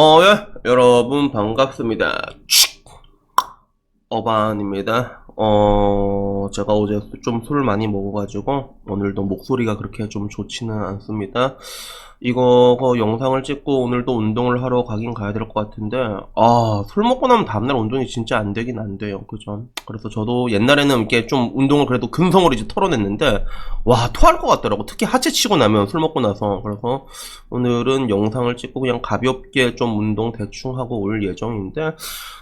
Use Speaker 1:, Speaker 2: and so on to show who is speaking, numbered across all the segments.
Speaker 1: 예, 여러분 반갑습니다. 어반입니다. 제가 어제 좀 술 많이 먹어가지고 오늘도 목소리가 그렇게 좀 좋지는 않습니다. 이거 영상을 찍고 오늘도 운동을 하러 가긴 가야 될 것 같은데, 술 먹고 나면 다음날 운동이 진짜 안 되긴 안 돼요. 그죠? 그래서 저도 옛날에는 이렇게 좀 운동을 그래도 근성으로 이제 털어냈는데, 와, 토할 것 같더라고. 특히 하체 치고 나면 술 먹고 나서. 그래서 오늘은 영상을 찍고 그냥 가볍게 좀 운동 대충 하고 올 예정인데,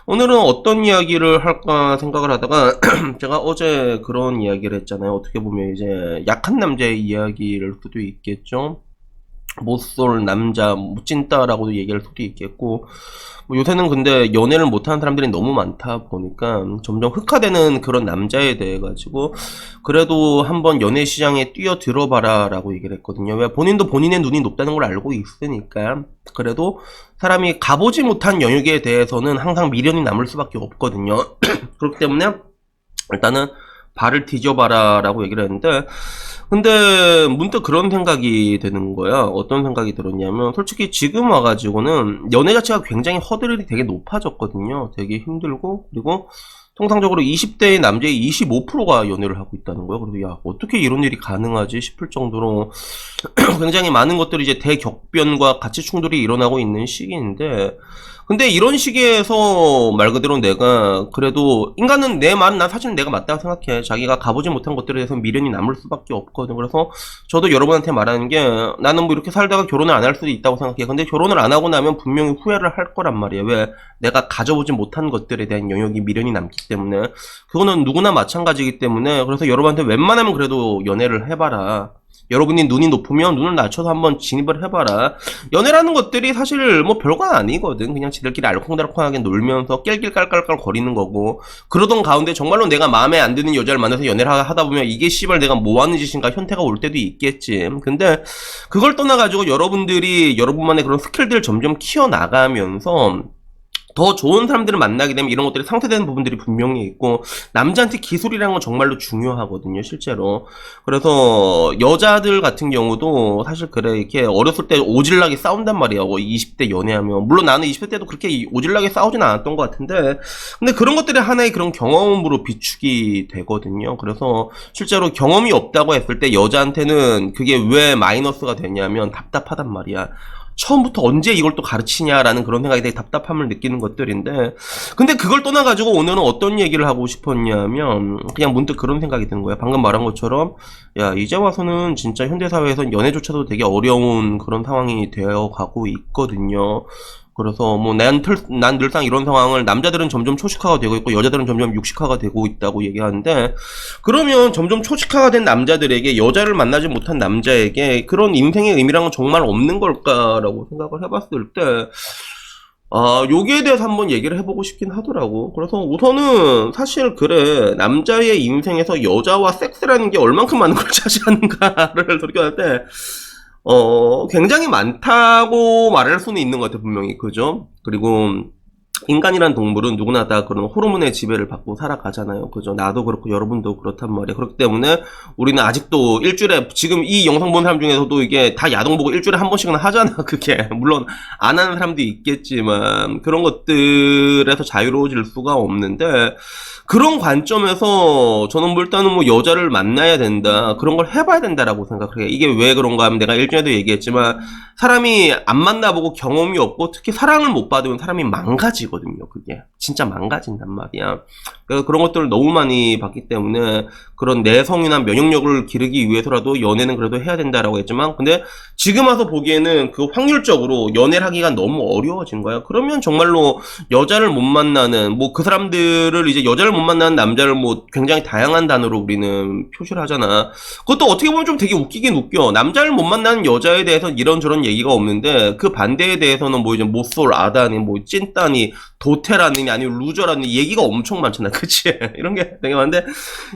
Speaker 1: 오늘은 어떤 이야기를 할까 생각을 하다가 제가 어제 그런 이야기를 했잖아요. 어떻게 보면 이제 약한 남자의 이야기일 수도 있겠죠. 못쏠 남자, 찐따라고도 얘기할 수도 있겠고, 뭐 요새는 근데 연애를 못하는 사람들이 너무 많다 보니까 점점 흑화되는 그런 남자에 대해 가지고 그래도 한번 연애 시장에 뛰어들어봐라 라고 얘기를 했거든요. 왜? 본인도 본인의 눈이 높다는 걸 알고 있으니까. 그래도 사람이 가보지 못한 영역에 대해서는 항상 미련이 남을 수밖에 없거든요. 그렇기 때문에 일단은 발을 뒤져봐라 라고 얘기를 했는데, 근데 문득 그런 생각이 드는 거야. 어떤 생각이 들었냐면, 솔직히 지금 와가지고는 연애 자체가 굉장히 허들이 되게 높아졌거든요. 되게 힘들고, 그리고 통상적으로 20대의 남자의 25%가 연애를 하고 있다는 거예요. 그래서 야, 어떻게 이런 일이 가능하지 싶을 정도로 굉장히 많은 것들이 이제 대격변과 가치 충돌이 일어나고 있는 시기인데, 근데 이런 시기에서 말 그대로 내가 그래도 인간은 내 말은 난 사실 내가 맞다고 생각해. 자기가 가보지 못한 것들에 대해서 미련이 남을 수밖에 없거든. 그래서 저도 여러분한테 말하는 게 나는 뭐 이렇게 살다가 결혼을 안 할 수도 있다고 생각해. 근데 결혼을 안 하고 나면 분명히 후회를 할 거란 말이야. 왜? 내가 가져보지 못한 것들에 대한 영역이 미련이 남기 때문에. 그거는 누구나 마찬가지이기 때문에. 그래서 여러분한테 웬만하면 그래도 연애를 해봐라. 여러분이 눈이 높으면 눈을 낮춰서 한번 진입을 해봐라. 연애라는 것들이 사실 뭐 별거 아니거든. 그냥 지들끼리 알콩달콩하게 놀면서 낄낄 깔깔깔 거리는 거고, 그러던 가운데 정말로 내가 마음에 안 드는 여자를 만나서 연애를 하다 보면 이게 씨발 내가 뭐 하는 짓인가 현태가 올 때도 있겠지. 근데 그걸 떠나가지고 여러분들이 여러분만의 그런 스킬들을 점점 키워나가면서 더 좋은 사람들을 만나게 되면 이런 것들이 상쇄되는 부분들이 분명히 있고, 남자한테 기술이라는 건 정말로 중요하거든요, 실제로. 그래서 여자들 같은 경우도 사실 그래, 이렇게 어렸을 때 오질나게 싸운단 말이야. 20대 연애하면. 물론 나는 20대 때도 그렇게 오질나게 싸우진 않았던 것 같은데, 근데 그런 것들이 하나의 그런 경험으로 비축이 되거든요. 그래서 실제로 경험이 없다고 했을 때 여자한테는 그게 왜 마이너스가 되냐면 답답하단 말이야. 처음부터 언제 이걸 또 가르치냐라는 그런 생각이 되게 답답함을 느끼는 것들인데, 근데 그걸 떠나가지고 오늘은 어떤 얘기를 하고 싶었냐면 그냥 문득 그런 생각이 드는 거야. 방금 말한 것처럼 야, 이제 와서는 진짜 현대사회에서 연애조차도 되게 어려운 그런 상황이 되어 가고 있거든요. 그래서 뭐 난 늘상 이런 상황을 남자들은 점점 초식화가 되고 있고 여자들은 점점 육식화가 되고 있다고 얘기하는데, 그러면 점점 초식화가 된 남자들에게 여자를 만나지 못한 남자에게 그런 인생의 의미랑은 정말 없는 걸까라고 생각을 해봤을 때, 여기에 대해서 한번 얘기를 해보고 싶긴 하더라고. 그래서 우선은 사실 그래, 남자의 인생에서 여자와 섹스라는 게 얼만큼 많은 걸 차지하는가를 돌이켜볼 때 굉장히 많다고 말할 수는 있는 것 같아, 분명히. 그죠? 그리고, 인간이란 동물은 누구나 다 그런 호르몬의 지배를 받고 살아가잖아요. 그죠? 나도 그렇고 여러분도 그렇단 말이에요. 그렇기 때문에 우리는 아직도 일주일에, 지금 이 영상 본 사람 중에서도 이게 다 야동 보고 일주일에 한 번씩은 하잖아, 그게. 물론 안 하는 사람도 있겠지만, 그런 것들에서 자유로워질 수가 없는데, 그런 관점에서 저는 뭐 일단은 뭐 여자를 만나야 된다, 그런 걸 해봐야 된다라고 생각을 해요. 이게 왜 그런가 하면 내가 일전에도 얘기했지만, 사람이 안 만나보고 경험이 없고 특히 사랑을 못 받으면 사람이 망가지거든요. 그게 진짜 망가진단 말이야. 그러니까 그런 것들을 너무 많이 봤기 때문에 그런 내성이나 면역력을 기르기 위해서라도 연애는 그래도 해야 된다라고 했지만, 근데 지금 와서 보기에는 그 확률적으로 연애를 하기가 너무 어려워진 거야. 그러면 정말로 여자를 못 만나는, 뭐 그 사람들을 이제 여자를 못 만나는 남자를 뭐 굉장히 다양한 단어로 우리는 표시를 하잖아. 그것도 어떻게 보면 좀 되게 웃기긴 웃겨. 남자를 못 만나는 여자에 대해서 이런저런 얘기가 없는데, 그 반대에 대해서는 뭐 이제 못쏠 아다니, 뭐 찐따니, 도태라니, 아니면 루저라니 얘기가 엄청 많잖아. 그치? 이런 게 되게 많은데,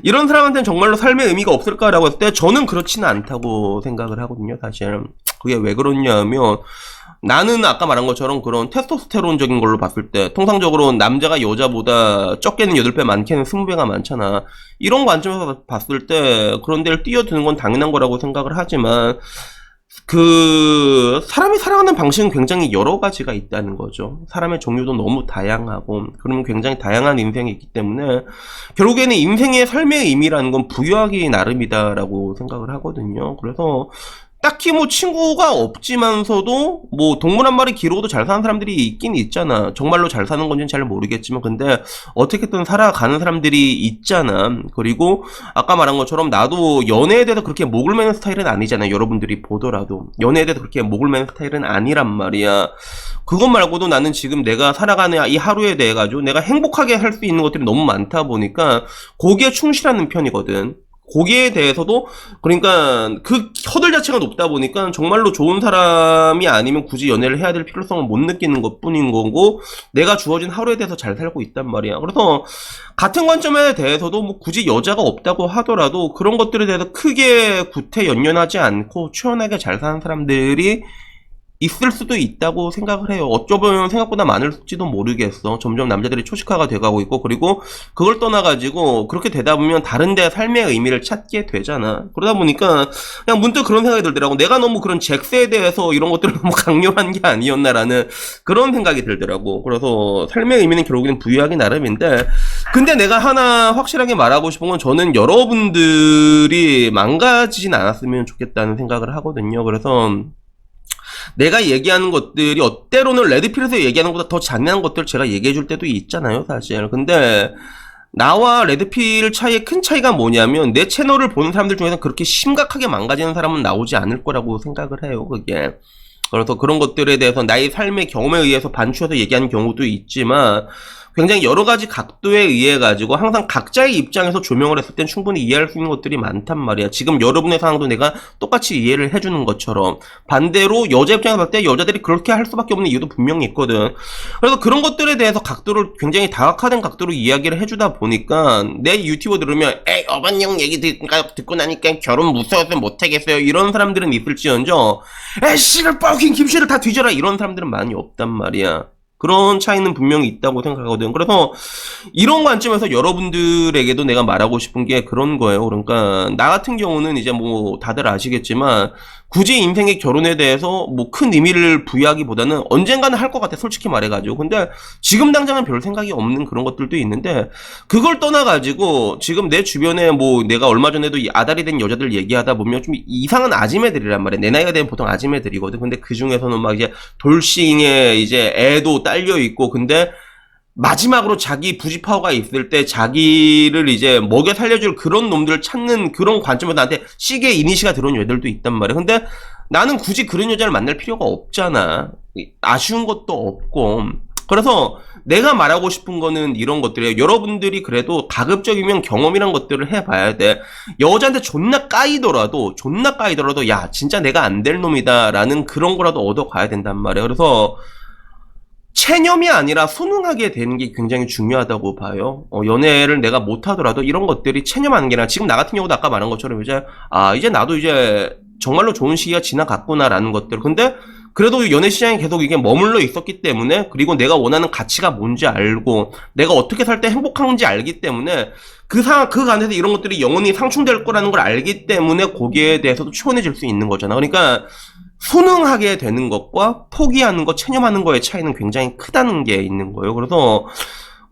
Speaker 1: 이런 사람한테는 정말로 삶의 의미가 없을까라고 했을 때 저는 그렇지는 않다고 생각을 하거든요, 사실. 그게 왜 그러냐면, 나는 아까 말한 것처럼 그런 테스토스테론적인 걸로 봤을 때 통상적으로 남자가 여자보다 적게는 8배 많게는 20배가 많잖아. 이런 관점에서 봤을 때 그런 데를 뛰어드는 건 당연한 거라고 생각을 하지만, 사람이 살아가는 방식은 굉장히 여러 가지가 있다는 거죠. 사람의 종류도 너무 다양하고, 그러면 굉장히 다양한 인생이 있기 때문에, 결국에는 인생의 삶의 의미라는 건 부여하기 나름이다라고 생각을 하거든요. 그래서, 딱히 뭐 친구가 없지만서도 뭐 동물 한 마리 기르고도 잘 사는 사람들이 있긴 있잖아. 정말로 잘 사는 건지는 잘 모르겠지만 근데 어떻게든 살아가는 사람들이 있잖아. 그리고 아까 말한 것처럼 나도 연애에 대해서 그렇게 목을 매는 스타일은 아니잖아. 여러분들이 보더라도 연애에 대해서 그렇게 목을 매는 스타일은 아니란 말이야. 그것 말고도 나는 지금 내가 살아가는 이 하루에 대해 가지고 내가 행복하게 할 수 있는 것들이 너무 많다 보니까 거기에 충실하는 편이거든. 거기에 대해서도 그러니까 그 허들 자체가 높다 보니까 정말로 좋은 사람이 아니면 굳이 연애를 해야 될 필요성을 못 느끼는 것뿐인 거고 내가 주어진 하루에 대해서 잘 살고 있단 말이야. 그래서 같은 관점에 대해서도 뭐 굳이 여자가 없다고 하더라도 그런 것들에 대해서 크게 구태 연연하지 않고 추연하게 잘 사는 사람들이 있을 수도 있다고 생각을 해요. 어쩌면 생각보다 많을지도 모르겠어. 점점 남자들이 초식화가 돼가고 있고, 그리고 그걸 떠나가지고, 그렇게 되다 보면 다른데 삶의 의미를 찾게 되잖아. 그러다 보니까, 그냥 문득 그런 생각이 들더라고. 내가 너무 그런 잭스에 대해서 이런 것들을 너무 강요한 게 아니었나라는 그런 생각이 들더라고. 그래서 삶의 의미는 결국에는 부여하기 나름인데, 근데 내가 하나 확실하게 말하고 싶은 건 저는 여러분들이 망가지진 않았으면 좋겠다는 생각을 하거든요. 그래서, 내가 얘기하는 것들이 때로는 레드필에서 얘기하는 것보다 더 잔인한 것들을 제가 얘기해 줄 때도 있잖아요, 사실. 근데 나와 레드필 차이의 큰 차이가 뭐냐면 내 채널을 보는 사람들 중에서 그렇게 심각하게 망가지는 사람은 나오지 않을 거라고 생각을 해요, 그게. 그래서 그런 것들에 대해서 나의 삶의 경험에 의해서 반추해서 얘기하는 경우도 있지만 굉장히 여러 가지 각도에 의해 가지고 항상 각자의 입장에서 조명을 했을 땐 충분히 이해할 수 있는 것들이 많단 말이야. 지금 여러분의 상황도 내가 똑같이 이해를 해주는 것처럼 반대로 여자 입장에서 봤을 때 여자들이 그렇게 할 수밖에 없는 이유도 분명히 있거든. 그래서 그런 것들에 대해서 각도를 굉장히 다각화된 각도로 이야기를 해주다 보니까 내 유튜브 들으면 에이 어반형 얘기 듣고 나니까 결혼 무서워서 못하겠어요 이런 사람들은 있을지언정 에이 씨를 뻑인 김씨를 다 뒤져라 이런 사람들은 많이 없단 말이야. 그런 차이는 분명히 있다고 생각하거든. 그래서 이런 관점에서 여러분들에게도 내가 말하고 싶은 게 그런 거예요. 그러니까 나 같은 경우는 이제 뭐 다들 아시겠지만 굳이 인생의 결혼에 대해서 뭐 큰 의미를 부여하기보다는 언젠가는 할 것 같아. 솔직히 말해가지고. 근데 지금 당장은 별 생각이 없는 그런 것들도 있는데 그걸 떠나가지고 지금 내 주변에 뭐 내가 얼마 전에도 이 아다리 된 여자들 얘기하다 보면 좀 이상한 아지매들이란 말이야. 내 나이가 되면 보통 아지매들이거든. 근데 그 중에서는 막 이제 돌싱에 이제 애도 딸려 있고 근데 마지막으로 자기 부지 파워가 있을 때 자기를 이제 먹여 살려줄 그런 놈들을 찾는 그런 관점에서 나한테 시계 이니시가 들어온 여자들도 있단 말이야. 근데 나는 굳이 그런 여자를 만날 필요가 없잖아. 아쉬운 것도 없고. 그래서 내가 말하고 싶은 거는 이런 것들이에요. 여러분들이 그래도 가급적이면 경험이란 것들을 해봐야 돼. 여자한테 존나 까이더라도 야 진짜 내가 안 될 놈이다 라는 그런 거라도 얻어가야 된단 말이야. 그래서 체념이 아니라 순응하게 되는 게 굉장히 중요하다고 봐요. 연애를 내가 못하더라도 이런 것들이 체념하는 게 아니라 지금 나 같은 경우도 아까 말한 것처럼 이제 나도 이제 정말로 좋은 시기가 지나갔구나라는 것들. 근데 그래도 연애 시장에 계속 이게 머물러 있었기 때문에 그리고 내가 원하는 가치가 뭔지 알고 내가 어떻게 살 때 행복한지 알기 때문에 그 안에서 이런 것들이 영원히 상충될 거라는 걸 알기 때문에 거기에 대해서도 추원해질 수 있는 거잖아. 그러니까 순응하게 되는 것과 포기하는 것, 체념하는 거의 차이는 굉장히 크다는 게 있는 거예요. 그래서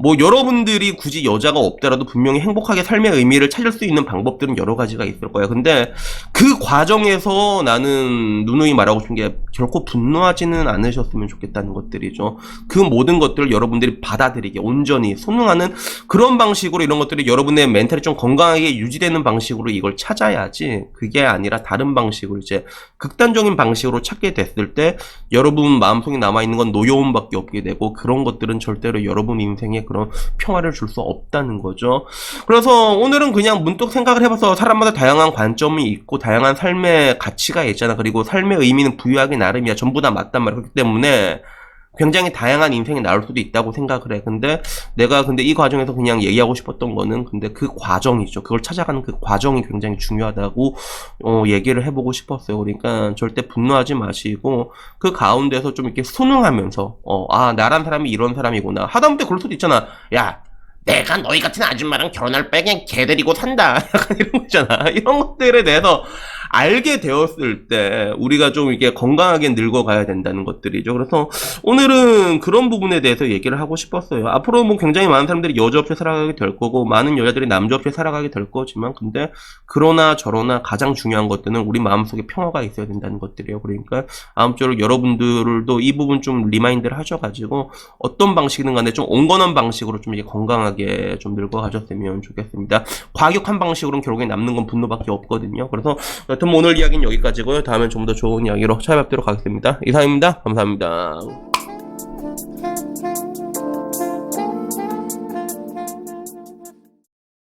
Speaker 1: 뭐 여러분들이 굳이 여자가 없더라도 분명히 행복하게 삶의 의미를 찾을 수 있는 방법들은 여러 가지가 있을 거야. 근데 그 과정에서 나는 누누이 말하고 싶은 게 결코 분노하지는 않으셨으면 좋겠다는 것들이죠. 그 모든 것들을 여러분들이 받아들이게 온전히 순응하는 그런 방식으로 이런 것들이 여러분의 멘탈이 좀 건강하게 유지되는 방식으로 이걸 찾아야지 그게 아니라 다른 방식으로 이제 극단적인 방식으로 찾게 됐을 때 여러분 마음속에 남아있는 건 노여움밖에 없게 되고 그런 것들은 절대로 여러분 인생에 그런 평화를 줄 수 없다는 거죠. 그래서 오늘은 그냥 문득 생각을 해봐서 사람마다 다양한 관점이 있고 다양한 삶의 가치가 있잖아. 그리고 삶의 의미는 부여하기 나름이야. 전부 다 맞단 말이야. 그렇기 때문에 굉장히 다양한 인생이 나올 수도 있다고 생각을 해. 근데 내가 이 과정에서 그냥 얘기하고 싶었던 거는 근데 그 과정이죠. 그걸 찾아가는 그 과정이 굉장히 중요하다고 얘기를 해보고 싶었어요. 그러니까 절대 분노하지 마시고 그 가운데서 좀 이렇게 순응하면서 나란 사람이 이런 사람이구나. 하다못해 그럴 수도 있잖아. 야 내가 너희 같은 아줌마랑 결혼할 바에 그냥 개 데리고 산다. 약간 이런 거 있잖아. 이런 것들에 대해서 알게 되었을 때 우리가 좀 이게 건강하게 늙어가야 된다는 것들이죠. 그래서 오늘은 그런 부분에 대해서 얘기를 하고 싶었어요. 앞으로 뭐 굉장히 많은 사람들이 여자 없이 살아가게 될 거고 많은 여자들이 남자 없이 살아가게 될 거지만 근데 그러나 저러나 가장 중요한 것들은 우리 마음속에 평화가 있어야 된다는 것들이에요. 그러니까 아무쪼록 여러분들도 이 부분 좀 리마인드를 하셔가지고 어떤 방식이든 간에 좀 온건한 방식으로 좀 이게 건강하게 좀 늙어가셨으면 좋겠습니다. 과격한 방식으로는 결국에 남는 건 분노밖에 없거든요. 그래서 여튼 오늘 이야기는 여기까지고요. 다음엔 좀 더 좋은 이야기로 찾아뵙도록 하겠습니다. 이상입니다. 감사합니다.